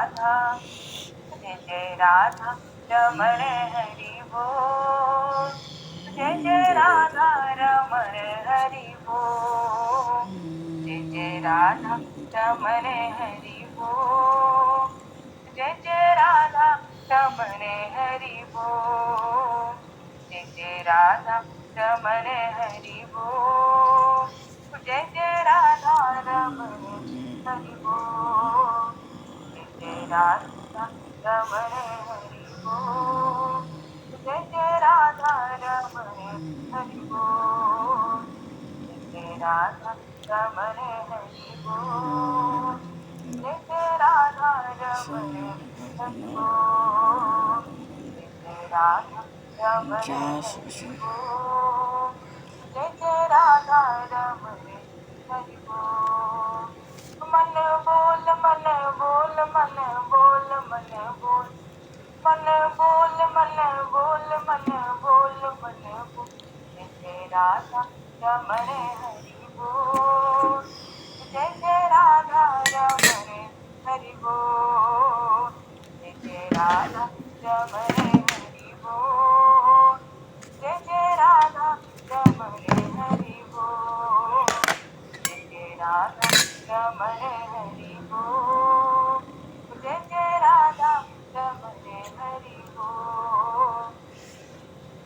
राधा जय जय राधा रमण हरि बोल जय जय राधा रमण हरि बोल जय जय राधा रमण हरि बोल जय जय राधा रमण हरि बोल जय जय राधा रमण हरि बोल जय जय राधा रमण हरि बोल जय जय राधा रमण हरि बोल जय जय राधा रमण हरि बोल जय जय राधा रमण हरि बोल जय जय राधा रमण हरि बोल जय जय राधा रमण हरि बोल जय जय राधा रमण हरि बोल मन बोल मन बोल मन बोल मन बोल मन बोल मन बोल मन बोल मन बोल जय जय राधा रमण हरि बोल जय जय राधा रमण हरि बोल जय जय राधा रमण हरि बोल जय जय राधा रमण हरि बोल जय जय राधा रमण हरि बोल जय जय राधा रमण हरि बोल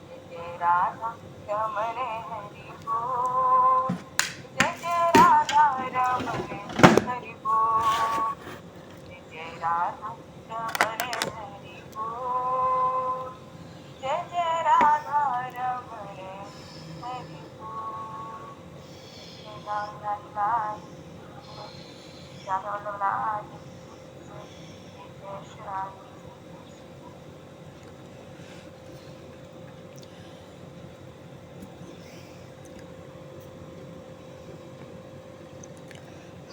जय जय राधा रमण हरि बोल जय जय राधा रमण हरि बोल जय जय राधा रमण हरि बोल जय जय राधा रमण हरि बोल जय राम रानी लाल राधा वल्लभ लाल जय जय श्री राधे जय श्री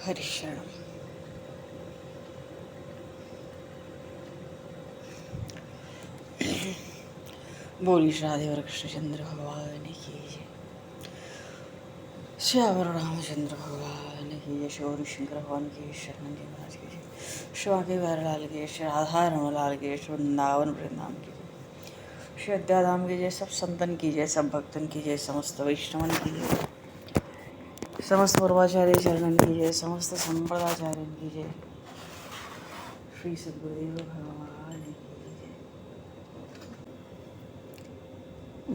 हरिशरण बोली श्री राधे और कृष्णचंद्र भगवान की जय। श्यावर रामचंद्र भगवान की जय। शौरी शंकर भगवान की शरण जी महाराज की जय। शिवा के लाल की श्री राधा रमण लाल की श्री वृंदावन वृंदावन की जय। श्री अद्याधाम की जय। सब संतन की जय, सब भक्तन की जय, समस्त वैष्णवन की जय, समस्त पूर्वाचार्य चरणन की जय, समस्त संप्रदाचार्यन की जय। श्री सद्गुरुदेव भगवान की जय।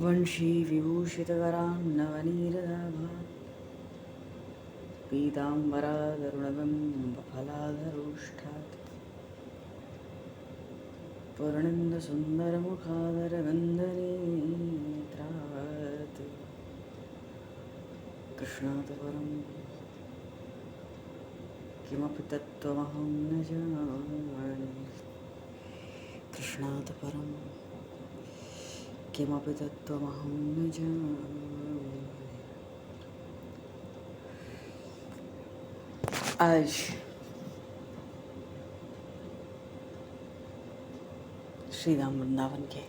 वंशी विभूषितकरान् नवनीरदाभान् पीताम्बरादरुणबिम्बफलाधरोष्ठात् पूर्णेन्दुसुन्दरमुखादरविन्दनेत्रात् कृष्णात् परं किमपि तत्त्वमहं न जाने। कृष्णात् परं किमपि तत्त्वमहं न जाने। आज श्री राम वृंदावन के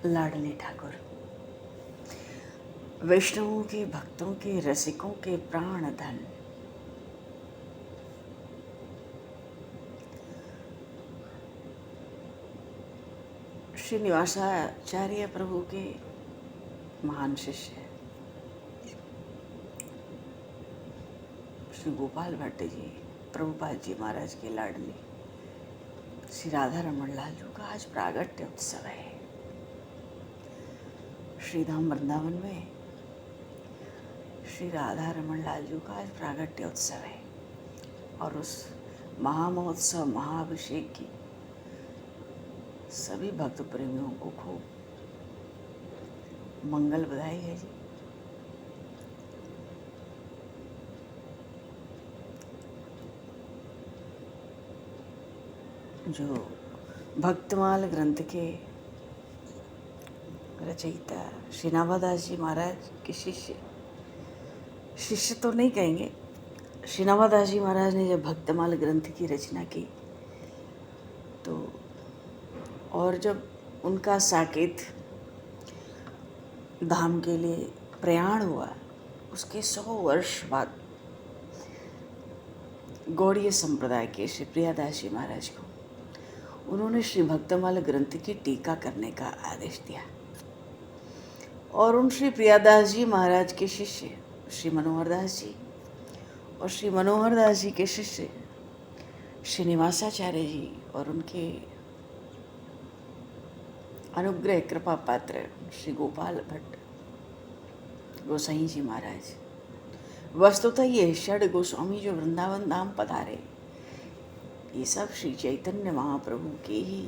लाडले ठाकुर, वैष्णवों के, भक्तों के, रसिकों के प्राण धन श्री निवासाचार्य प्रभु के महान शिष्य श्री गोपाल भट्ट जी, प्रभुपाद जी महाराज के लाडले श्री राधा रमण लाल जी का आज प्रागट्य उत्सव है। श्री धाम वृंदावन में श्री राधा रमण लाल जी का आज प्रागट्य उत्सव है और उस महामहोत्सव महाअभिषेक की सभी भक्त प्रेमियों को खूब मंगल बधाई है जी। जो भक्तमाल ग्रंथ के रचयिता श्री नाभादास जी महाराज के शिष्य तो नहीं कहेंगे, श्री नाभादास जी महाराज ने जब भक्तमाल ग्रंथ की रचना की तो और जब उनका साकेत धाम के लिए प्रयाण हुआ उसके 100 वर्ष बाद गौड़ीय संप्रदाय के श्री प्रियादास जी महाराज को उन्होंने श्री भक्तमाला ग्रंथ की टीका करने का आदेश दिया और उन श्री प्रियादास जी महाराज के शिष्य श्री मनोहर दास जी और श्री मनोहर दास जी के शिष्य श्रीनिवासाचार्य जी और उनके अनुग्रह कृपा पात्र श्री गोपाल भट्ट गोसाई जी महाराज, वस्तुतः ये षड गोस्वामी जो वृंदावन धाम पधारे, ये सब श्री चैतन्य महाप्रभु के ही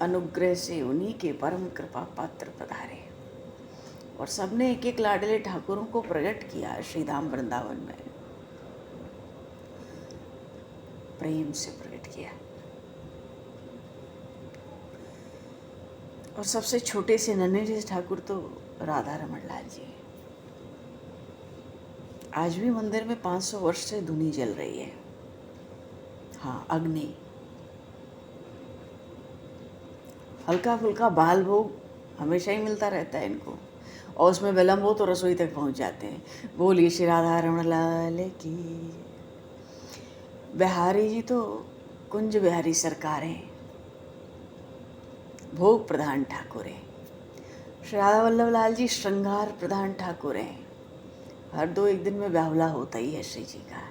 अनुग्रह से, उन्हीं के परम कृपा पात्र पधारे और सबने एक एक लाडले ठाकुरों को प्रकट किया श्री धाम वृंदावन में, प्रेम से प्रकट किया। और सबसे छोटे से नन्हे से ठाकुर तो राधा रमन लाल जी। आज भी मंदिर में 500 वर्ष से धुनी जल रही है। हाँ, अग्नि, हल्का फुल्का बाल भोग हमेशा ही मिलता रहता है इनको, और उसमें विलम्ब हो तो रसोई तक पहुंच जाते हैं। बोलिए श्री राधा रमन लाल की। बिहारी जी तो कुंज बिहारी सरकार हैं, भोग प्रधान ठाकुर हैं। श्री राधा वल्लभ लाल जी श्रृंगार प्रधान ठाकुर हैं। हर 2-1 दिन में बाहुला होता ही है श्री जी का।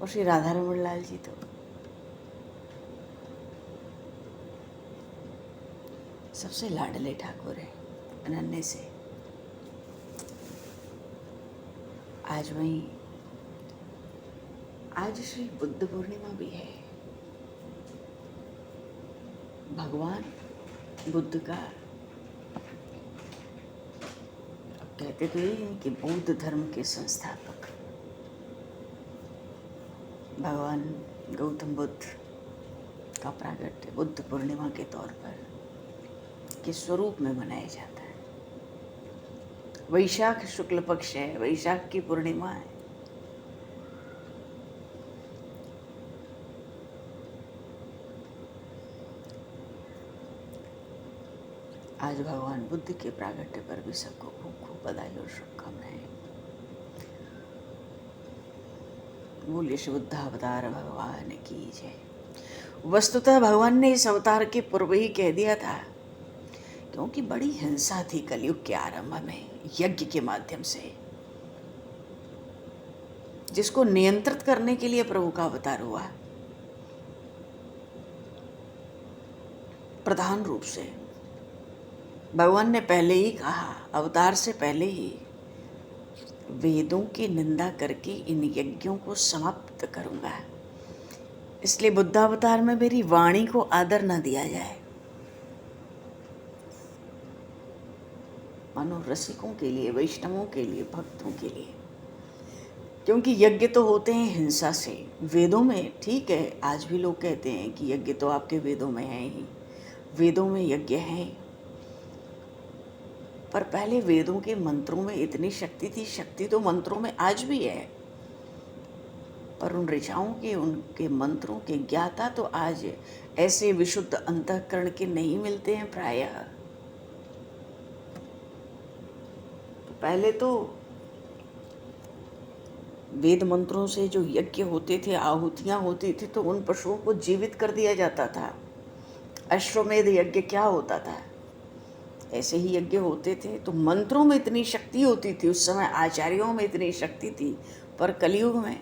और श्री राधा रमन लाल जी तो सबसे लाडले ठाकुर हैं, अनन्य से। आज श्री बुद्ध पूर्णिमा भी है। भगवान बुद्ध का, अब कहते तो ये हैं कि बौद्ध धर्म के संस्थापक भगवान गौतम बुद्ध का प्रागट्य बुद्ध पूर्णिमा के तौर पर के स्वरूप में मनाया जाता है। वैशाख शुक्ल पक्ष है, वैशाख की पूर्णिमा है। आज भगवान बुद्ध के प्रागट्य पर भी सबको खूब खूब बधाई और शुभकामनाएं। बोलिए श्री बुद्ध अवतार भगवान की जय। वस्तुतः भगवान ने इस अवतार के पूर्व ही कह दिया था, क्योंकि बड़ी हिंसा थी कलयुग के आरंभ में यज्ञ के माध्यम से, जिसको नियंत्रित करने के लिए प्रभु का अवतार हुआ प्रधान रूप से। भगवान ने पहले ही कहा, अवतार से पहले ही, वेदों की निंदा करके इन यज्ञों को समाप्त करूंगा, इसलिए बुद्धावतार में मेरी वाणी को आदर न दिया जाए। मानो रसिकों के लिए, वैष्णवों के लिए, भक्तों के लिए, क्योंकि यज्ञ तो होते हैं हिंसा से। वेदों में ठीक है, आज भी लोग कहते हैं कि यज्ञ तो आपके वेदों में है ही, वेदों में यज्ञ है, पर पहले वेदों के मंत्रों में इतनी शक्ति थी, शक्ति तो मंत्रों में आज भी है, पर उन ऋचाओं के, उनके मंत्रों के ज्ञाता तो आज ऐसे विशुद्ध अंतःकरण के नहीं मिलते हैं प्रायः। पहले तो वेद मंत्रों से जो यज्ञ होते थे, आहुतियां होती थी, तो उन पशुओं को जीवित कर दिया जाता था। अश्वमेध यज्ञ क्या होता था, ऐसे ही यज्ञ होते थे। तो मंत्रों में इतनी शक्ति होती थी उस समय, आचार्यों में इतनी शक्ति थी, पर कलयुग में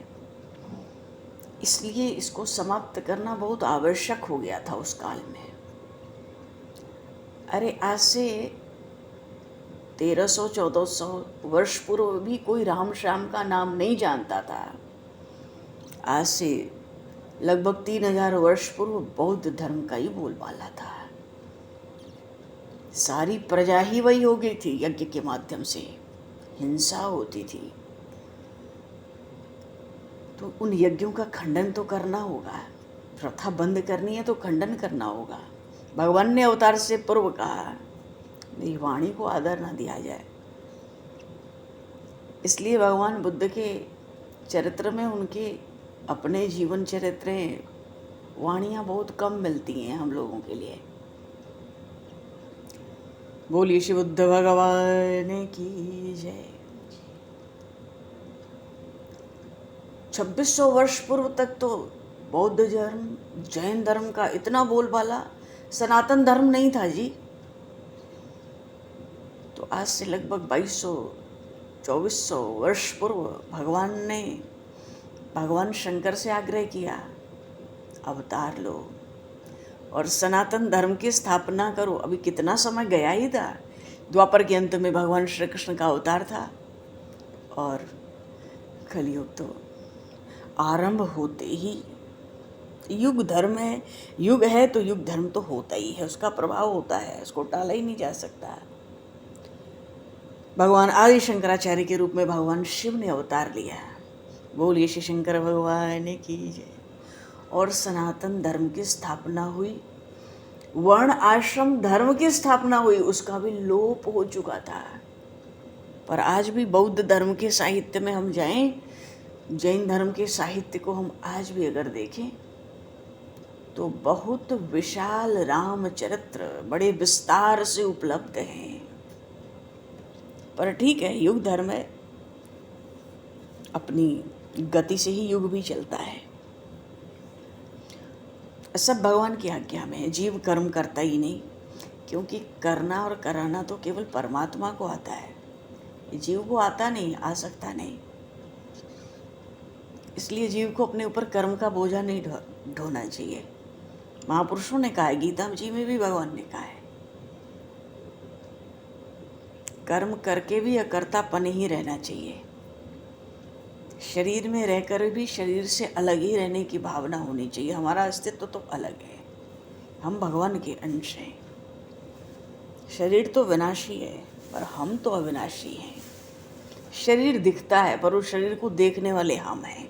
इसलिए इसको समाप्त करना बहुत आवश्यक हो गया था उस काल में। अरे आज से 1300-1400 वर्ष पूर्व भी कोई राम श्याम का नाम नहीं जानता था। आज से लगभग 3000 वर्ष पूर्व बौद्ध धर्म का ही बोलबाला था। सारी प्रजा ही वही हो गई थी। यज्ञ के माध्यम से हिंसा होती थी, तो उन यज्ञों का खंडन तो करना होगा। प्रथा बंद करनी है तो खंडन करना होगा। भगवान ने अवतार से पूर्व कहा, मेरी वाणी को आदर न दिया जाए। इसलिए भगवान बुद्ध के चरित्र में, उनके अपने जीवन चरित्र में वाणियाँ बहुत कम मिलती हैं हम लोगों के लिए। बोलिए श्री बुद्ध भगवान की जय। 2600 वर्ष पूर्व तक तो बौद्ध धर्म, जैन धर्म का इतना बोलबाला, सनातन धर्म नहीं था जी। तो आज से लगभग 2200-2400 वर्ष पूर्व भगवान शंकर से आग्रह किया, अवतार लो और सनातन धर्म की स्थापना करो। अभी कितना समय गया ही था, द्वापर के अंत में भगवान श्री कृष्ण का अवतार था और कलयुग तो आरंभ होते ही, युग धर्म है, युग है तो युग धर्म तो होता ही है, उसका प्रभाव होता है, उसको टाला ही नहीं जा सकता। भगवान आदि शंकराचार्य के रूप में भगवान शिव ने अवतार लिया। बोलिए श्री शंकर भगवान की जय। और सनातन धर्म की स्थापना हुई, वर्ण आश्रम धर्म की स्थापना हुई, उसका भी लोप हो चुका था। पर आज भी बौद्ध धर्म के साहित्य में हम जाएं, जैन धर्म के साहित्य को हम आज भी अगर देखें तो बहुत विशाल रामचरित्र बड़े विस्तार से उपलब्ध हैं। पर ठीक है, युग धर्म है, अपनी गति से ही युग भी चलता है। सब भगवान की आज्ञा में है। जीव कर्म करता ही नहीं, क्योंकि करना और कराना तो केवल परमात्मा को आता है, जीव को आता नहीं, आ सकता नहीं। इसलिए जीव को अपने ऊपर कर्म का बोझा नहीं ढोना चाहिए। महापुरुषों ने कहा है, गीता जी में भी भगवान ने कहा है, कर्म करके भी अकर्तापन ही रहना चाहिए। शरीर में रहकर भी शरीर से अलग ही रहने की भावना होनी चाहिए। हमारा अस्तित्व तो अलग है, हम भगवान के अंश हैं। शरीर तो विनाशी है पर हम तो अविनाशी हैं। शरीर दिखता है पर उस शरीर को देखने वाले हम हैं।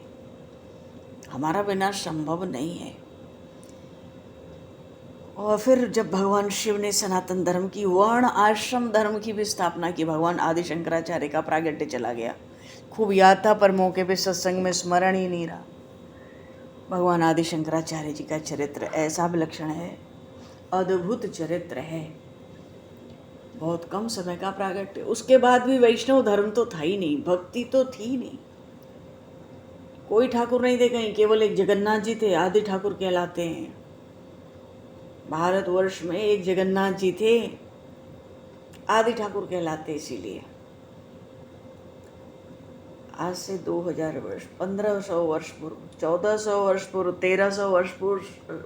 हमारा विनाश संभव नहीं है। और फिर जब भगवान शिव ने सनातन धर्म की, वर्ण आश्रम धर्म की भी स्थापना की, भगवान आदि शंकराचार्य का प्रागट्य चला गया। खूब याद था पर मौके पे सत्संग में स्मरण ही नहीं रहा। भगवान आदि शंकराचार्य जी का चरित्र ऐसा विलक्षण है, अद्भुत चरित्र है। बहुत कम समय का प्रागट्य, उसके बाद भी वैष्णव धर्म तो था ही नहीं, भक्ति तो थी नहीं। कोई ठाकुर नहीं थे कहीं, केवल एक जगन्नाथ जी थे, आदि ठाकुर कहलाते हैं। भारतवर्ष में एक जगन्नाथ जी थे, आदि ठाकुर कहलाते। इसीलिए आज से 2000 वर्ष, 1500 वर्ष पूर्व, 1400 वर्ष पूर्व, 1300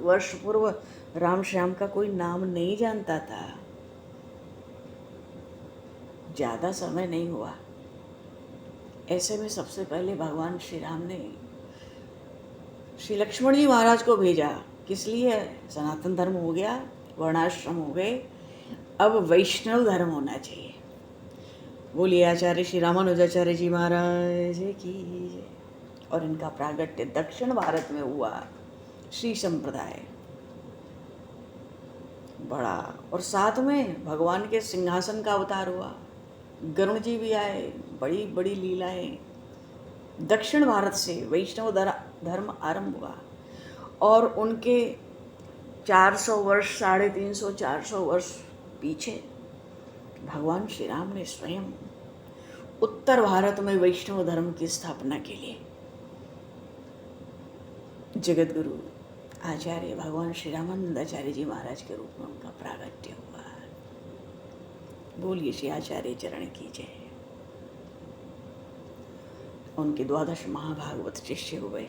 वर्ष पूर्व राम श्याम का कोई नाम नहीं जानता था। ज़्यादा समय नहीं हुआ। ऐसे में सबसे पहले भगवान श्री राम ने श्री लक्ष्मण जी महाराज को भेजा। किस लिए? सनातन धर्म हो गया, वर्णाश्रम हो गए, अब वैष्णव धर्म होना चाहिए। बोलिए आचार्य श्री रामानुजाचार्य जी महाराज की जय। और इनका प्रागट्य दक्षिण भारत में हुआ, श्री संप्रदाय बड़ा। और साथ में भगवान के सिंहासन का अवतार हुआ, गरुण जी भी आए, बड़ी बड़ी लीलाएं। दक्षिण भारत से वैष्णव धर्म आरंभ हुआ और उनके 400 वर्ष, 350, 400 वर्ष पीछे भगवान श्री राम ने स्वयं उत्तर भारत में वैष्णव धर्म की स्थापना के लिए जगत गुरु आचार्य भगवान श्री रामानंदाचार्य जी महाराज के रूप में उनका प्रागट्य हुआ। बोलिए श्री आचार्य चरण की जय। उनके 12 महाभागवत शिष्य हुए।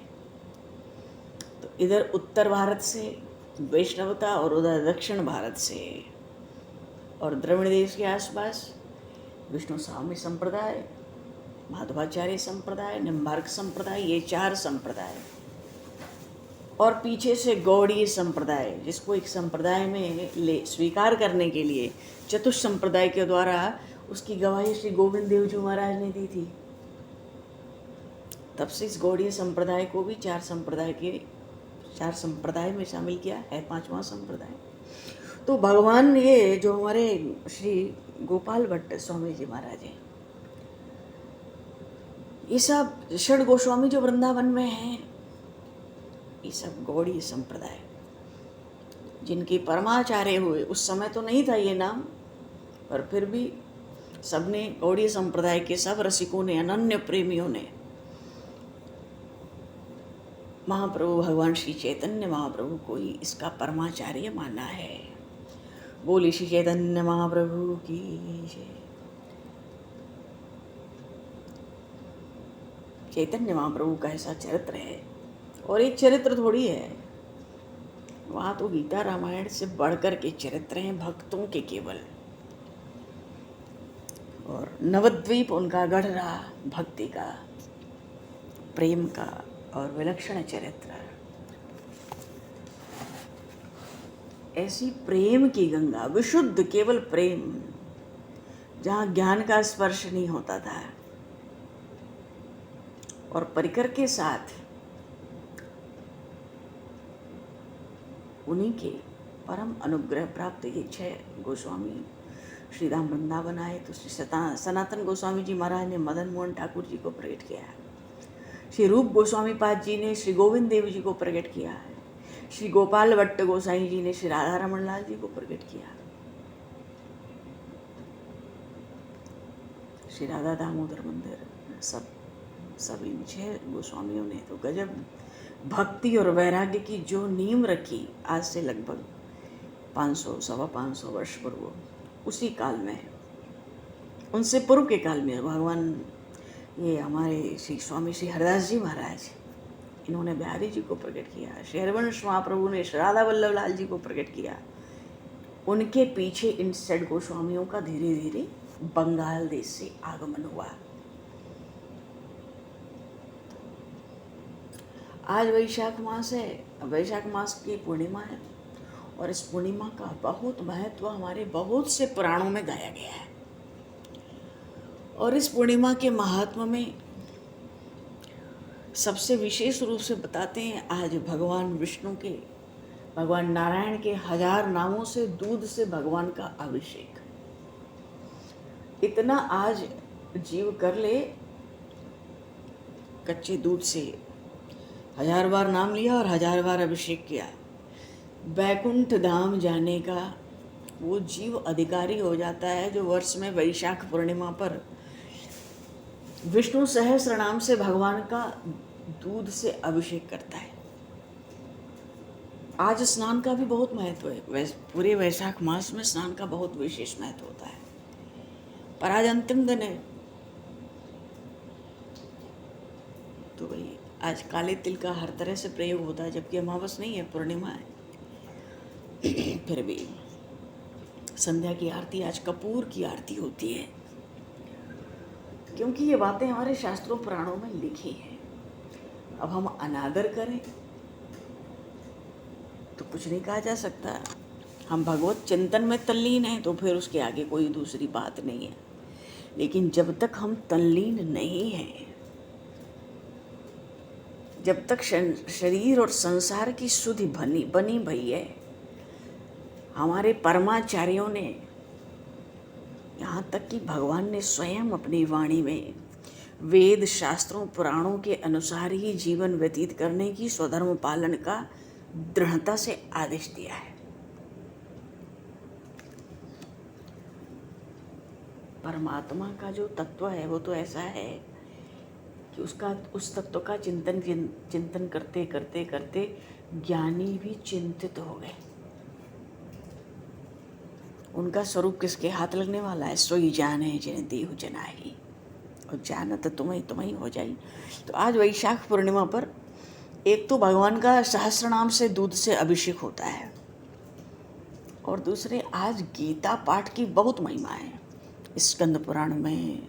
तो इधर उत्तर भारत से वैष्णवता और उधर दक्षिण भारत से, और द्रविड़ देश के आसपास विष्णु स्वामी संप्रदाय, माधवाचार्य संप्रदाय, निम्बार्क संप्रदाय, ये 4 संप्रदाय। और पीछे से गौड़ीय संप्रदाय, जिसको एक संप्रदाय में स्वीकार करने के लिए चतुष संप्रदाय के द्वारा उसकी गवाही श्री गोविंद देव जी महाराज ने दी थी। तब से इस गौड़ीय संप्रदाय को भी 4 संप्रदाय में शामिल किया है, 5वां संप्रदाय। तो भगवान ये जो हमारे श्री गोपाल भट्ट स्वामी जी महाराज हैं, ये सब षड गोस्वामी जो वृंदावन में हैं, ये सब गौड़ीय संप्रदाय, जिनके परमाचार्य हुए। उस समय तो नहीं था ये नाम, पर फिर भी सबने, गौड़ीय संप्रदाय के सब रसिकों ने, अनन्य प्रेमियों ने महाप्रभु भगवान श्री चैतन्य महाप्रभु को ही इसका परमाचार्य माना है। बोले श्री चैतन्य महाप्रभु की जय। चैतन्य महाप्रभु का ऐसा चरित्र है, और एक चरित्र थोड़ी है, वहाँ तो गीता रामायण से बढ़कर के चरित्र हैं भक्तों के केवल। और नवद्वीप उनका गढ़ रहा भक्ति का, प्रेम का और विलक्षण चरित्र। ऐसी प्रेम की गंगा, विशुद्ध केवल प्रेम, जहाँ ज्ञान का स्पर्श नहीं होता था, और परिकर के साथ उन्हीं के परम अनुग्रह प्राप्त ये 6 गोस्वामी श्री राम वृंदावन आए तो श्री सनातन गोस्वामी जी महाराज ने मदन मोहन ठाकुर जी को प्रकट किया, श्री रूप गोस्वामी पाद जी ने श्री गोविंद देव जी को प्रकट किया है, श्री गोपाल भट्ट गोसाई जी ने श्री राधा रमन लाल जी को प्रकट किया, श्री राधा दामोदर मंदिर, सब इन 6 गोस्वामियों ने तो गजब भक्ति और वैराग्य की जो नींव रखी, आज से लगभग 500-525 वर्ष पूर्व, उसी काल में, उनसे पूर्व के काल में भगवान ये हमारे श्री स्वामी श्री हरदास जी महाराज, इन्होंने बिहारी जी को प्रकट किया, श्री हरिवंश महाप्रभु ने श्री राधा वल्लभ लाल जी को प्रकट किया। उनके पीछे इन 6 गोस्वामियों का धीरे धीरे बंगाल देश से आगमन हुआ। आज वैशाख मास है, वैशाख मास की पूर्णिमा है, और इस पूर्णिमा का बहुत महत्व हमारे बहुत से पुराणों में गाया गया है। और इस पूर्णिमा के महात्म में सबसे विशेष रूप से बताते हैं, आज भगवान विष्णु के, भगवान नारायण के 1000 नामों से दूध से भगवान का अभिषेक। इतना आज जीव कर ले, कच्चे दूध से 1000 बार नाम लिया और 1000 बार अभिषेक किया, बैकुंठ धाम जाने का वो जीव अधिकारी हो जाता है, जो वर्ष में वैशाख पूर्णिमा पर विष्णु सहस्त्र नाम से भगवान का दूध से अभिषेक करता है। आज स्नान का भी बहुत महत्व है, पूरे वैशाख मास में स्नान का बहुत विशेष महत्व होता है, पर आज अंतिम दिन है, तो भाई आज काले तिल का हर तरह से प्रयोग होता है, जबकि अमावस नहीं है, पूर्णिमा है। फिर भी संध्या की आरती, आज कपूर की आरती होती है, क्योंकि ये बातें हमारे शास्त्रों पुराणों में लिखी हैं। अब हम अनादर करें तो कुछ नहीं कहा जा सकता। हम भगवत चिंतन में तल्लीन हैं तो फिर उसके आगे कोई दूसरी बात नहीं है, लेकिन जब तक हम तल्लीन नहीं हैं, जब तक शरीर और संसार की सुधि बनी भई है, हमारे परमाचार्यों ने, यहाँ तक कि भगवान ने स्वयं अपनी वाणी में वेद शास्त्रों पुराणों के अनुसार ही जीवन व्यतीत करने की, स्वधर्म पालन का दृढ़ता से आदेश दिया है। परमात्मा का जो तत्व है वो तो ऐसा है कि उस तत्व का चिंतन करते करते करते ज्ञानी भी चिंतित हो गए। उनका स्वरूप किसके हाथ लगने वाला है? सोई जाने जिन देहु जनाही, और जानत तुम्हें हो जाई। तो आज वैशाख पूर्णिमा पर एक तो भगवान का सहस्त्र नाम से दूध से अभिषेक होता है, और दूसरे आज गीता पाठ की बहुत महिमा है, स्कंद पुराण में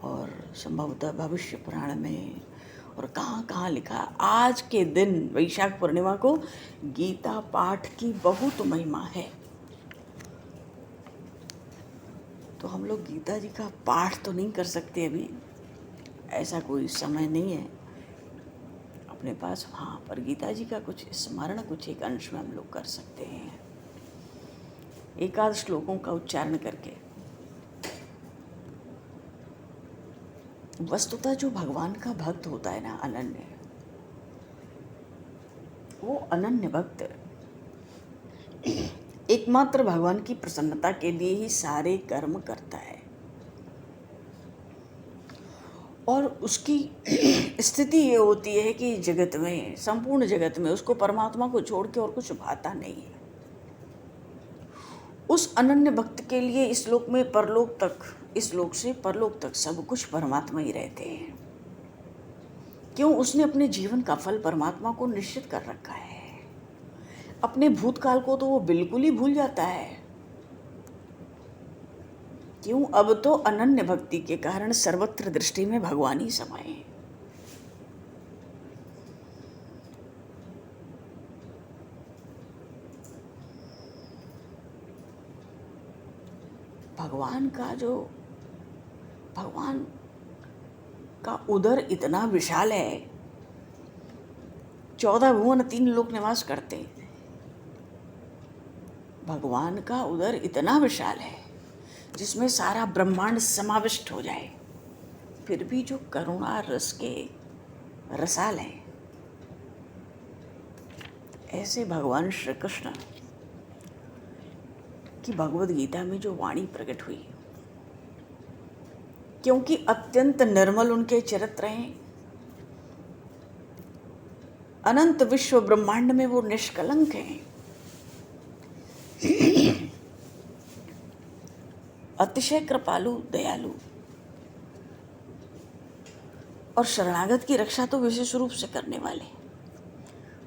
और संभवतः भविष्य पुराण में, और कहाँ कहाँ लिखा। आज के दिन वैशाख पूर्णिमा को गीता पाठ की बहुत महिमा है। तो हम लोग गीता जी का पाठ तो नहीं कर सकते अभी, ऐसा कोई समय नहीं है अपने पास, हाँ, पर गीता जी का कुछ स्मरण कुछ एक अंश में हम लोग कर सकते हैं, एकाध श्लोकों का उच्चारण करके। वस्तुतः जो भगवान का भक्त होता है ना, अनन्य, वो अनन्य भक्त एकमात्र भगवान की प्रसन्नता के लिए ही सारे कर्म करता है, और उसकी स्थिति ये होती है कि जगत में, संपूर्ण जगत में उसको परमात्मा को छोड़ के और कुछ भाता नहीं है। उस अनन्य भक्त के लिए इस लोक में परलोक तक, इस लोक से परलोक तक सब कुछ परमात्मा ही रहते हैं। क्यों? उसने अपने जीवन का फल परमात्मा को निश्चित कर रखा है। अपने भूतकाल को तो वो बिल्कुल ही भूल जाता है। क्यों? अब तो अनन्य भक्ति के कारण सर्वत्र दृष्टि में भगवान ही समाये। भगवान का उदर इतना विशाल है, 14 भुवन 3 लोक निवास करते हैं। भगवान का उदर इतना विशाल है जिसमें सारा ब्रह्मांड समाविष्ट हो जाए, फिर भी जो करुणा रस के रसाल है, ऐसे भगवान श्री कृष्ण की भगवद गीता में जो वाणी प्रकट हुई, क्योंकि अत्यंत निर्मल उनके चरित्र हैं, अनंत विश्व ब्रह्मांड में वो निष्कलंक हैं, अतिशय कृपालु दयालु, और शरणागत की रक्षा तो विशेष रूप से करने वाले।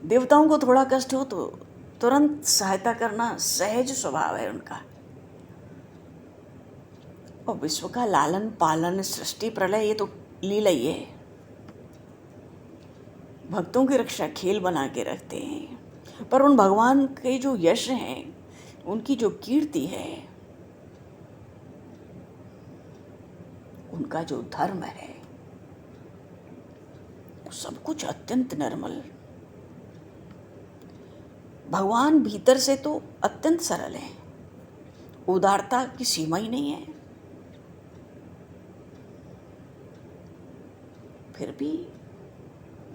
देवताओं को थोड़ा कष्ट हो तो तुरंत सहायता करना सहज स्वभाव है उनका। और विश्व का लालन पालन, सृष्टि प्रलय, ये तो लीला ही है। भक्तों की रक्षा खेल बना के रखते हैं, पर उन भगवान के जो यश हैं, उनकी जो कीर्ति है, उनका जो धर्म है, सब कुछ अत्यंत निर्मल। भगवान भीतर से तो अत्यंत सरल है, उदारता की सीमा ही नहीं है, फिर भी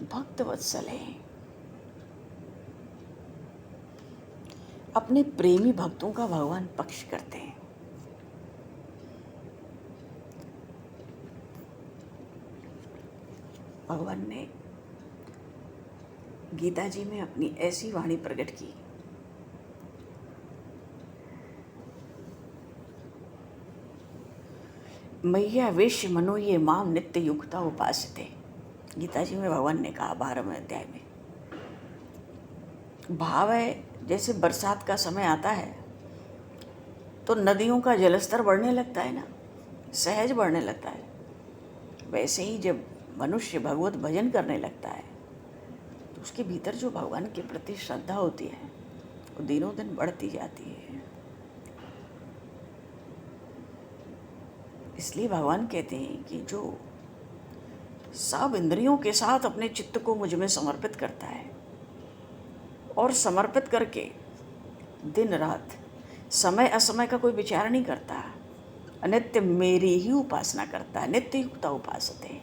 भक्त वत्सल है। अपने प्रेमी भक्तों का भगवान पक्ष करते हैं। भगवान ने गीता जी में अपनी ऐसी वाणी प्रकट की, मैया वेश्य मनो ये माम नित्य युक्ता उपासते। गीता जी में भगवान ने कहा 12वें अध्याय में, भाव है जैसे बरसात का समय आता है तो नदियों का जलस्तर बढ़ने लगता है ना, सहज बढ़ने लगता है, वैसे ही जब मनुष्य भगवत भजन करने लगता है तो उसके भीतर जो भगवान के प्रति श्रद्धा होती है वो दिनों दिन बढ़ती जाती है। इसलिए भगवान कहते हैं कि जो सब इंद्रियों के साथ अपने चित्त को मुझ में समर्पित करता है और समर्पित करके दिन रात समय असमय का कोई विचार नहीं करता, अनित्य मेरी ही उपासना करता है, नित्य युक्ता उपासते।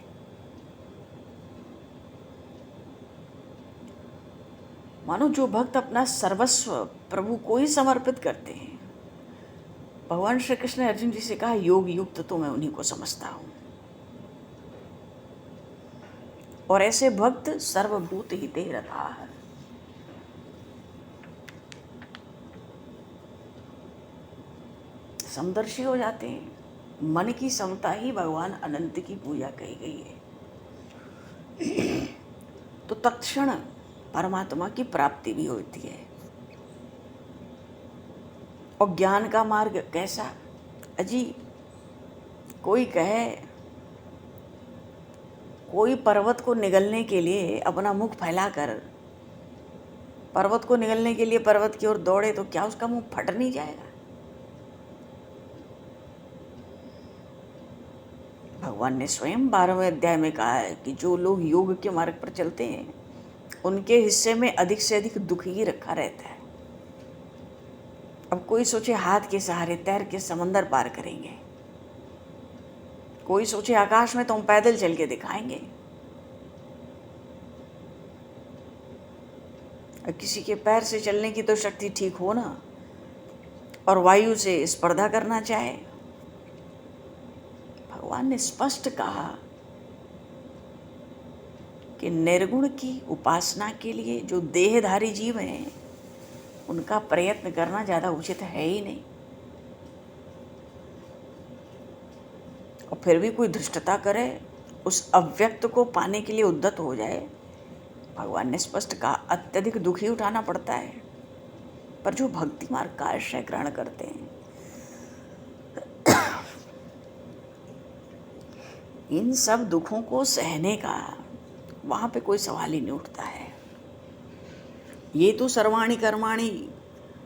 मानो जो भक्त अपना सर्वस्व प्रभु को ही समर्पित करते हैं, भगवान श्री कृष्ण ने अर्जुन जी से कहा योग युक्त तो मैं उन्हीं को समझता हूँ, और ऐसे भक्त सर्वभूत हिते रताः। समदर्शी हो जाते हैं। मन की समता ही भगवान अनंत की पूजा कही गई है। तो तत्क्षण परमात्मा की प्राप्ति भी होती है। और ज्ञान का मार्ग कैसा? अजी कोई कहे, कोई पर्वत को निगलने के लिए अपना मुख फैलाकर पर्वत को निगलने के लिए पर्वत की ओर दौड़े तो क्या उसका मुंह फट नहीं जाएगा? भगवान ने स्वयं 12वें अध्याय में कहा है कि जो लोग योग के मार्ग पर चलते हैं उनके हिस्से में अधिक से अधिक दुख ही रखा रहता है। अब कोई सोचे हाथ के सहारे तैर के समंदर पार करेंगे, कोई सोचे आकाश में तो हम पैदल चल के दिखाएंगे, और किसी के पैर से चलने की तो शक्ति ठीक हो ना, और वायु से स्पर्धा करना चाहे। भगवान ने स्पष्ट कहा कि निर्गुण की उपासना के लिए जो देहधारी जीव हैं उनका प्रयत्न करना ज़्यादा उचित है ही नहीं। और फिर भी कोई धृष्टता करे, उस अव्यक्त को पाने के लिए उद्यत हो जाए, भगवान ने स्पष्ट कहा अत्यधिक दुख ही उठाना पड़ता है। पर जो भक्ति मार्ग का आश्रय ग्रहण करते हैं, इन सब दुखों को सहने का वहाँ पे कोई सवाल ही नहीं उठता है। ये तो सर्वाणी कर्माणी,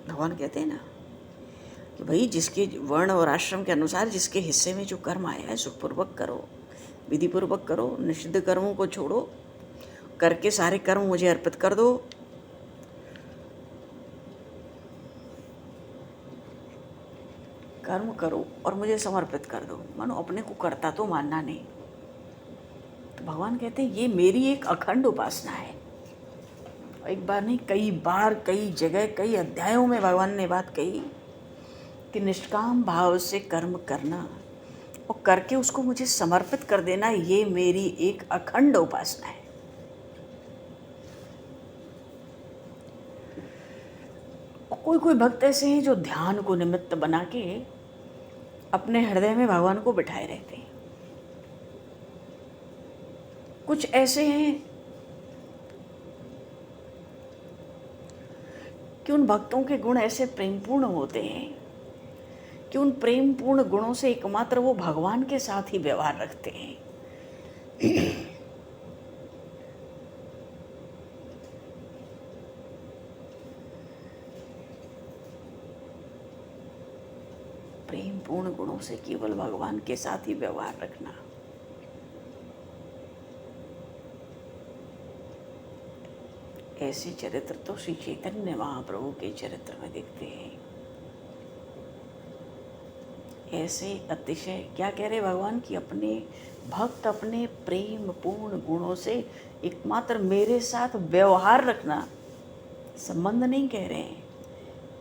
भगवान कहते हैं ना कि भाई जिसके वर्ण और आश्रम के अनुसार जिसके हिस्से में जो कर्म आया है सुखपूर्वक करो, विधिपूर्वक करो, निषिद्ध कर्मों को छोड़ो, करके सारे कर्म मुझे अर्पित कर दो। कर्म करो और मुझे समर्पित कर दो, मानो अपने को करता तो मानना नहीं। तो भगवान कहते हैं ये मेरी एक अखंड उपासना है। एक बार नहीं, कई बार, कई जगह, कई अध्यायों में भगवान ने बात कही कि निष्काम भाव से कर्म करना और करके उसको मुझे समर्पित कर देना, ये मेरी एक अखंड उपासना है। और कोई कोई भक्त ऐसे हैं जो ध्यान को निमित्त बना के अपने हृदय में भगवान को बिठाए रहते हैं। कुछ ऐसे हैं कि उन भक्तों के गुण ऐसे प्रेमपूर्ण होते हैं कि उन प्रेमपूर्ण गुणों से एकमात्र वो भगवान के साथ ही व्यवहार रखते हैं। प्रेमपूर्ण गुणों से केवल भगवान के साथ ही व्यवहार रखना, ऐसे चरित्र तो श्री चैतन्य महाप्रभु के चरित्र में दिखते हैं। ऐसे अतिशय, क्या कह रहे भगवान की, अपने भक्त अपने प्रेम पूर्ण गुणों से एकमात्र मेरे साथ व्यवहार रखना, संबंध नहीं कह रहे हैं,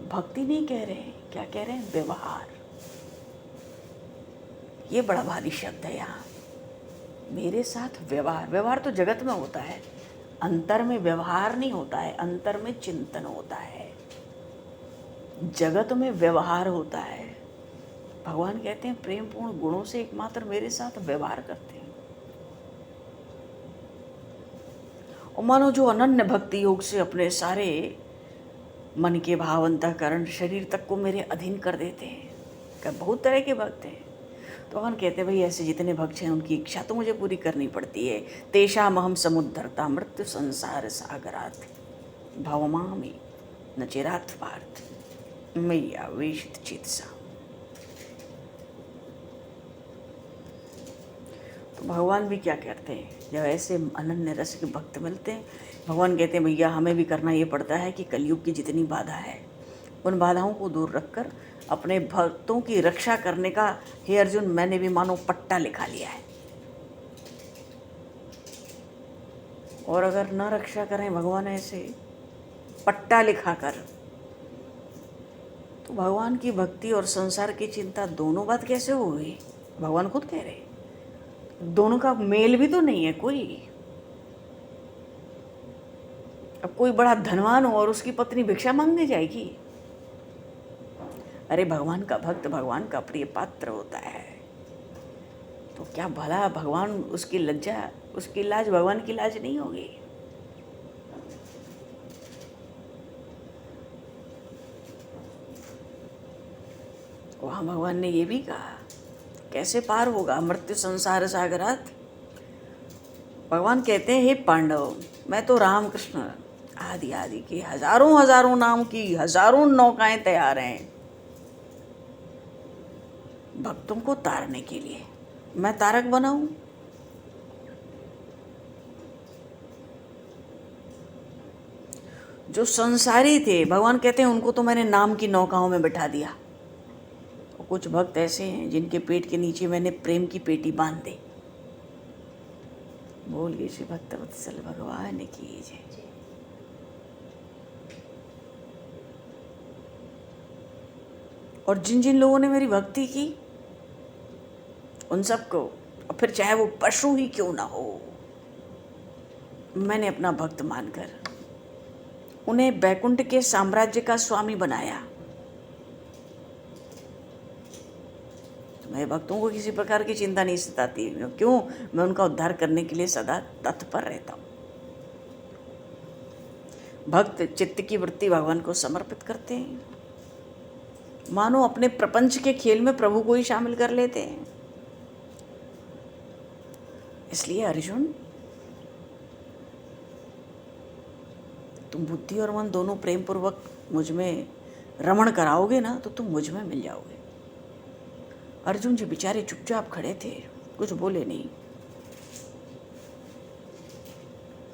भक्ति नहीं कह रहे हैं, क्या कह रहे हैं, व्यवहार। ये बड़ा भारी शब्द है यहाँ, मेरे साथ व्यवहार। व्यवहार तो जगत में होता है, अंतर में व्यवहार नहीं होता है, अंतर में चिंतन होता है, जगत में व्यवहार होता है। भगवान कहते हैं प्रेमपूर्ण गुणों से एकमात्र मेरे साथ व्यवहार करते हैं। और मानो जो अनन्य भक्ति योग से अपने सारे मन के भाव, अंतःकरण, शरीर तक को मेरे अधीन कर देते हैं। क्या बहुत तरह के भक्त हैं। तो भगवान कहते हैं भाई ऐसे जितने भक्त हैं उनकी इच्छा तो मुझे पूरी करनी पड़ती है। तेषामहं समुद्धरता मृत्यु संसार सागरात् भवमामि न चिरात् पार्थ मय्या वेशित चित्सा। तो भगवान भी क्या करते हैं, जब ऐसे अनन्य रस के भक्त मिलते हैं, भगवान कहते हैं भैया हमें भी करना ये पड़ता है कि कलयुग की जितनी बाधा है उन बाधाओं को दूर रखकर अपने भक्तों की रक्षा करने का, हे अर्जुन मैंने भी मानो पट्टा लिखा लिया है। और अगर न रक्षा करें भगवान ऐसे पट्टा लिखा कर, तो भगवान की भक्ति और संसार की चिंता दोनों बात कैसे होगी। भगवान खुद कह रहे दोनों का मेल भी तो नहीं है कोई। अब कोई बड़ा धनवान हो और उसकी पत्नी भिक्षा मांगने जाएगी। अरे भगवान का भक्त भगवान का प्रिय पात्र होता है, तो क्या भला भगवान उसकी लज्जा, उसकी लाज भगवान की लाज नहीं होगी। वहाँ भगवान ने ये भी कहा कैसे पार होगा मृत्यु संसार सागरात। भगवान कहते हैं हे पांडव, मैं तो रामकृष्ण आदि आदि की हजारों हजारों नाम की हजारों नौकाएं तैयार हैं भक्तों को तारने के लिए। मैं तारक बनाऊं? जो संसारी थे भगवान कहते हैं उनको तो मैंने नाम की नौकाओं में बिठा दिया। और कुछ भक्त ऐसे हैं जिनके पेट के नीचे मैंने प्रेम की पेटी बांध दी। बोलिए श्री भक्तवत्सल भगवान की जय। और जिन जिन लोगों ने मेरी भक्ति की उन सबको, और फिर चाहे वो पशु ही क्यों ना हो, मैंने अपना भक्त मानकर उन्हें वैकुंठ के साम्राज्य का स्वामी बनाया। तो मेरे भक्तों को किसी प्रकार की चिंता नहीं सताती। क्यों? मैं उनका उद्धार करने के लिए सदा तत्पर रहता हूँ। भक्त चित्त की वृत्ति भगवान को समर्पित करते हैं, मानो अपने प्रपंच के खेल में प्रभु को ही शामिल कर लेते हैं। इसलिए अर्जुन, तुम बुद्धि और मन दोनों प्रेम पूर्वक मुझ में रमण कराओगे ना, तो तुम मुझ में मिल जाओगे। अर्जुन जी बेचारे चुपचाप खड़े थे, कुछ बोले नहीं।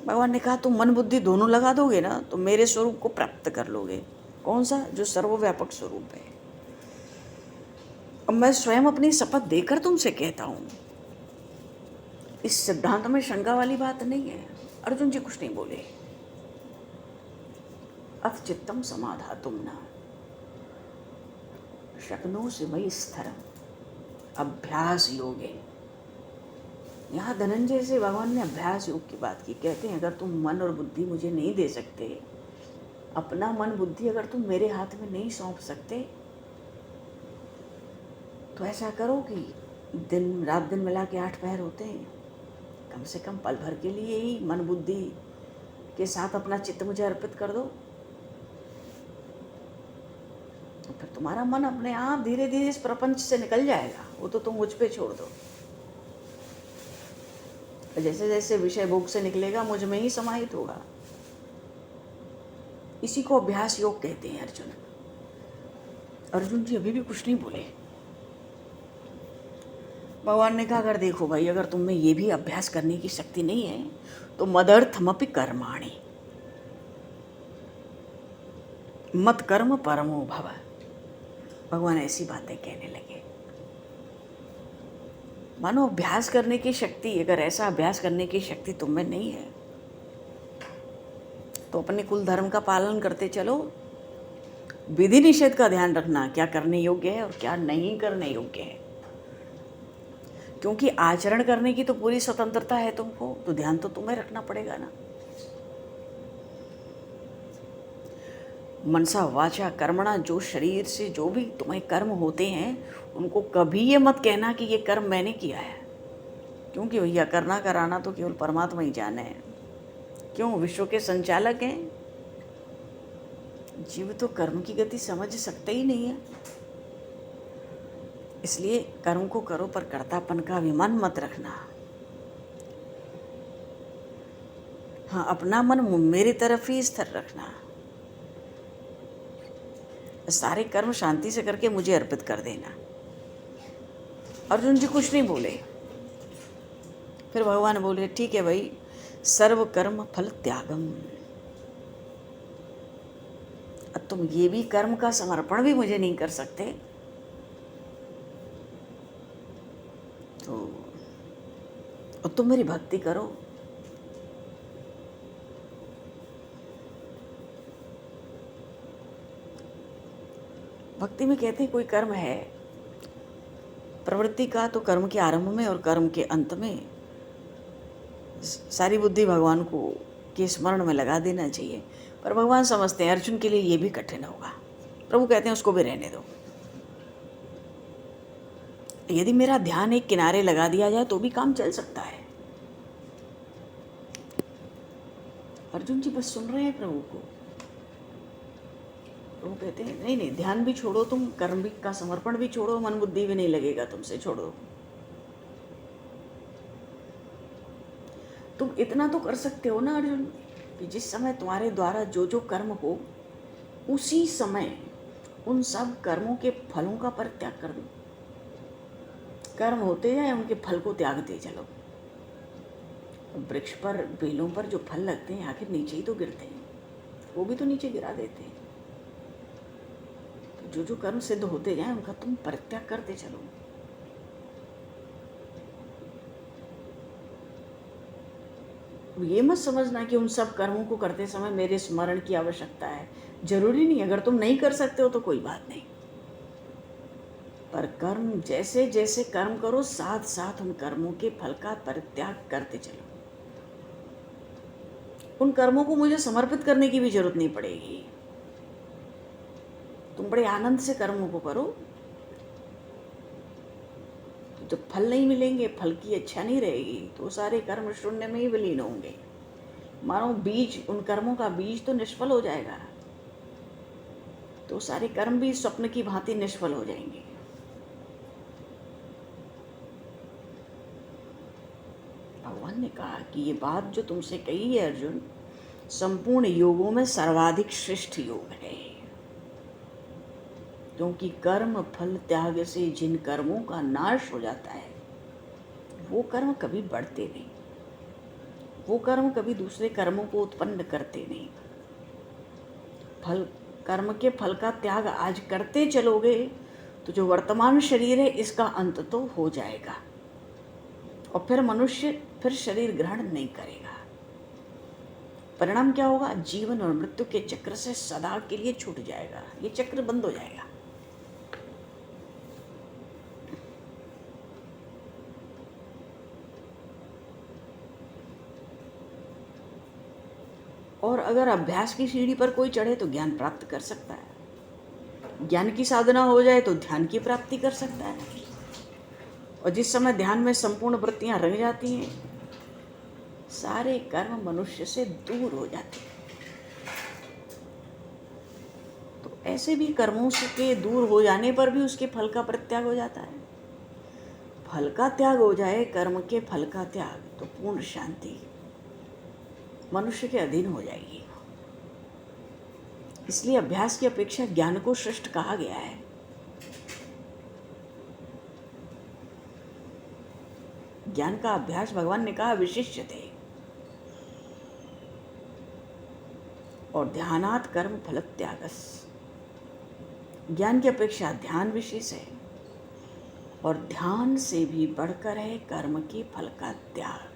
भगवान ने कहा तुम मन बुद्धि दोनों लगा दोगे ना तो मेरे स्वरूप को प्राप्त कर लोगे। कौन सा? जो सर्वव्यापक स्वरूप है। अब मैं स्वयं अपनी शपथ देकर तुमसे कहता हूं, इस सिद्धांत में शंका वाली बात नहीं है। अर्जुन जी कुछ नहीं बोले। अथ चित्तम समाधातुम न शक्नोषि मयि स्थिरम अभ्यास योगे। यहाँ धनंजय से भगवान ने अभ्यास योग की बात की। कहते हैं अगर तुम मन और बुद्धि मुझे नहीं दे सकते, अपना मन बुद्धि अगर तुम मेरे हाथ में नहीं सौंप सकते, तो ऐसा करो कि दिन रात दिन मिला के 8 पहर होते हैं, कम से कम पल भर के लिए ही मन बुद्धि के साथ अपना चित्त मुझे अर्पित कर दो। तो फिर तुम्हारा मन अपने आप धीरे धीरे इस प्रपंच से निकल जाएगा। वो तो तुम मुझ पे छोड़ दो। जैसे जैसे विषय भोग से निकलेगा मुझ में ही समाहित होगा। इसी को अभ्यास योग कहते हैं। अर्जुन अर्जुन जी अभी भी कुछ नहीं बोले। भगवान ने कहा अगर देखो भाई, अगर तुम में ये भी अभ्यास करने की शक्ति नहीं है तो मदर्थमपि कर्माणि मत कर्म परमो भव। भगवान ऐसी बातें कहने लगे। मानो अभ्यास करने की शक्ति, अगर ऐसा अभ्यास करने की शक्ति तुम में नहीं है तो अपने कुल धर्म का पालन करते चलो। विधि निषेध का ध्यान रखना, क्या करने योग्य है और क्या नहीं करने योग्य है। क्योंकि आचरण करने की तो पूरी स्वतंत्रता है तुमको, तो ध्यान तो तुम्हें रखना पड़ेगा ना। मनसा वाचा कर्मणा, जो शरीर से जो भी तुम्हें कर्म होते हैं उनको कभी ये मत कहना कि ये कर्म मैंने किया है। क्योंकि भैया करना कराना तो केवल परमात्मा ही जाने है। क्यों? विश्व के संचालक हैं। जीव तो कर्म की गति समझ सकते ही नहीं है। इसलिए कर्म को करो पर कर्तापन का अभिमान मत रखना। हाँ, अपना मन मेरी तरफ ही स्थिर रखना। सारे कर्म शांति से करके मुझे अर्पित कर देना। अर्जुन जी कुछ नहीं बोले। फिर भगवान बोले ठीक है भाई, सर्व कर्म फल त्यागम। अब तुम ये भी कर्म का समर्पण भी मुझे नहीं कर सकते तो और तुम मेरी भक्ति करो। भक्ति में कहते हैं कोई कर्म है प्रवृत्ति का, तो कर्म के आरंभ में और कर्म के अंत में सारी बुद्धि भगवान को के स्मरण में लगा देना चाहिए। पर भगवान समझते हैं अर्जुन के लिए ये भी कठिन होगा। प्रभु कहते हैं उसको भी रहने दो। यदि मेरा ध्यान एक किनारे लगा दिया जाए तो भी काम चल सकता है। अर्जुन जी बस सुन रहे हैं प्रभु को। प्रभु कहते हैं नहीं नहीं, ध्यान भी छोड़ो तुम, कर्म भी का समर्पण भी छोड़ो, मन बुद्धि भी नहीं लगेगा तुमसे, छोड़ो। तुम इतना तो कर सकते हो ना अर्जुन कि जिस समय तुम्हारे द्वारा जो जो कर्म हो उसी समय उन सब कर्मों के फलों का परित्याग कर दो। कर्म होते जाए, उनके फल को त्यागते चलो। वृक्ष पर, बेलों पर जो फल लगते हैं आखिर नीचे ही तो गिरते हैं, वो भी तो नीचे गिरा देते हैं। तो जो जो कर्म सिद्ध होते जाए उनका तुम परित्याग करते चलो। ये मत समझना कि उन सब कर्मों को करते समय मेरे स्मरण की आवश्यकता है। जरूरी नहीं, अगर तुम नहीं कर सकते हो तो कोई बात नहीं। पर कर्म जैसे जैसे कर्म करो, साथ साथ उन कर्मों के फल का परित्याग करते चलो। उन कर्मों को मुझे समर्पित करने की भी जरूरत नहीं पड़ेगी। तुम बड़े आनंद से कर्मों को करो, तो जब फल नहीं मिलेंगे, फल की इच्छा नहीं रहेगी, तो सारे कर्म शून्य में ही विलीन होंगे। मानो बीज, उन कर्मों का बीज तो निष्फल हो जाएगा, तो सारे कर्म भी स्वप्न की भांति निष्फल हो जाएंगे। भगवान ने कहा कि ये बात जो तुमसे कही है अर्जुन, संपूर्ण योगों में सर्वाधिक श्रेष्ठ योग है, क्योंकि कर्म फल त्याग से जिन कर्मों का नाश हो जाता है, वो कर्म कभी बढ़ते नहीं, वो कर्म कभी दूसरे कर्मों को उत्पन्न करते नहीं। फल, कर्म के फल का त्याग आज करते चलोगे तो जो वर्तमान शरीर है इसका अंत तो हो जाएगा, और फिर मनुष्य फिर शरीर ग्रहण नहीं करेगा। परिणाम क्या होगा? जीवन और मृत्यु के चक्र से सदा के लिए छूट जाएगा, ये चक्र बंद हो जाएगा। और अगर अभ्यास की सीढ़ी पर कोई चढ़े तो ज्ञान प्राप्त कर सकता है, ज्ञान की साधना हो जाए तो ध्यान की प्राप्ति कर सकता है, और जिस समय ध्यान में संपूर्ण वृत्तियां रंग जाती हैं, सारे कर्म मनुष्य से दूर हो जाते हैं। तो ऐसे भी कर्मों के दूर हो जाने पर भी उसके फल का परित्याग हो जाता है। फल का त्याग हो जाए, कर्म के फल का त्याग, तो पूर्ण शांति मनुष्य के अधीन हो जाएगी। इसलिए अभ्यास की अपेक्षा ज्ञान को श्रेष्ठ कहा गया है। ज्ञान का अभ्यास भगवान ने कहा विशिष्ट थे, और ध्यानात् कर्म फल त्यागस, ज्ञान की अपेक्षा ध्यान विशेष है, और ध्यान से भी बढ़कर है कर्म के फल का त्याग।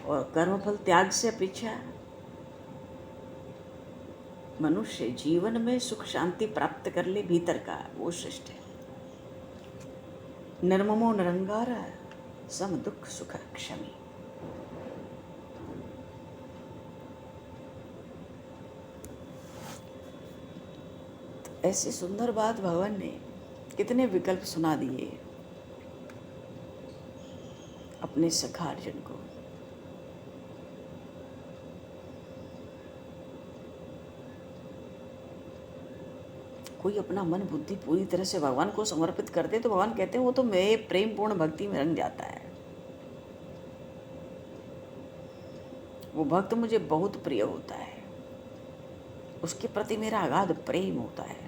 और कर्म फल त्याग से अपेक्षा मनुष्य जीवन में सुख शांति प्राप्त कर ले भीतर का, वो श्रेष्ठ है। निर्ममो निरंगार सम दुख सुख क्षमी। तो ऐसी सुंदर बात भगवान ने कितने विकल्प सुना दिए अपने सखा अर्जुन को। कोई अपना मन बुद्धि पूरी तरह से भगवान को समर्पित कर दे तो भगवान कहते हैं वो तो मेरे प्रेम पूर्ण भक्ति में रंग जाता है, वो भक्त मुझे बहुत प्रिय होता है, उसके प्रति मेरा अगाध प्रेम होता है,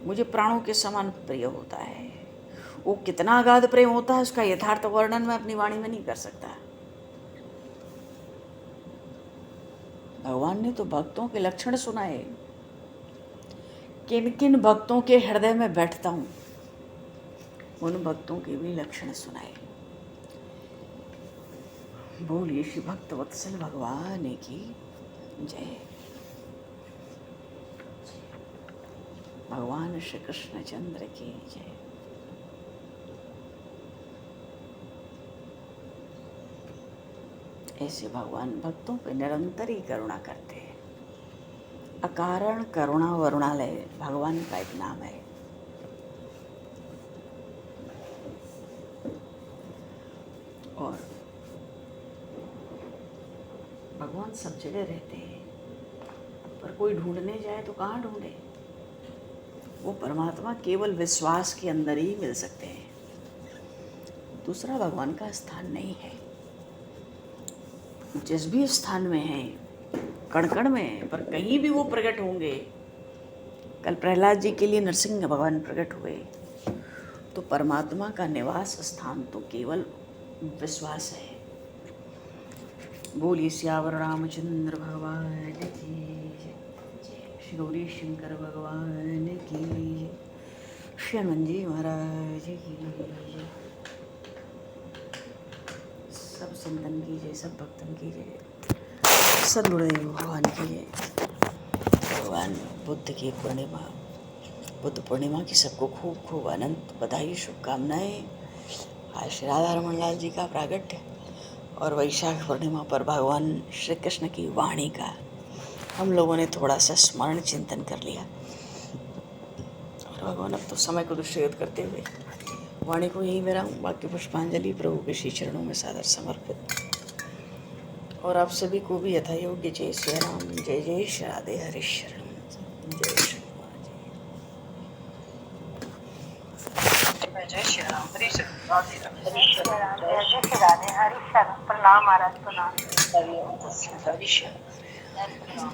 मुझे प्राणों के समान प्रिय होता है। वो कितना अगाध प्रेम होता है उसका यथार्थ वर्णन मैं अपनी वाणी में नहीं कर सकता। भगवान ने तो भक्तों के लक्षण सुनाए, किन किन भक्तों के हृदय में बैठता हूँ उन भक्तों के भी लक्षण सुनाए। बोलिए श्री भक्त वत्सल भगवान की जय। भगवान श्री कृष्ण चंद्र की जय। ऐसे भगवान भक्तों पे निरंतर ही करुणा करते हैं। अकारण करुणा वरुणालय भगवान का एक नाम है। और भगवान सब जगह रहते हैं, पर कोई ढूंढने जाए तो कहाँ ढूंढे? वो परमात्मा केवल विश्वास के अंदर ही मिल सकते हैं, दूसरा भगवान का स्थान नहीं है। जिस भी स्थान में है, कण कण में है, पर कहीं भी वो प्रकट होंगे। कल प्रहलाद जी के लिए नरसिंह भगवान प्रकट हुए, तो परमात्मा का निवास स्थान तो केवल विश्वास है। बोलिए सियावर रामचंद्र भगवान की, श्री गौरी शंकर भगवान की, श्री हनुमान जी महाराज की, सब संतन की जय, सब भक्तन की जय, सदगुरुदेव भगवान की जय। भगवान बुद्ध की पूर्णिमा, बुद्ध पूर्णिमा की सबको खूब खूब अनंत बधाई शुभकामनाएं। आज श्री राधा रमन लाल जी का प्रागट्य और वैशाख पूर्णिमा पर भगवान श्री कृष्ण की वाणी का हम लोगों ने थोड़ा सा स्मरण चिंतन कर लिया। और भगवान अब तो समय को दृष्टिगत करते हुए वाणी को यही मेरा बाकी पुष्पांजलि प्रभु के श्री चरणों में सादर समर्पित। और आप सभी को भी यथा योग्य जय श्री राम, जय जय श्री राधे, हरे शरण, जय श्री जय श्री राम, हरे श्री राधे राधे, जय श्री राम, जय जय श्री राधे, हरि शरण, प्रणाम महाराज, प्रणाम। हरि ओम, हरि श्री राम। जय श्री राम।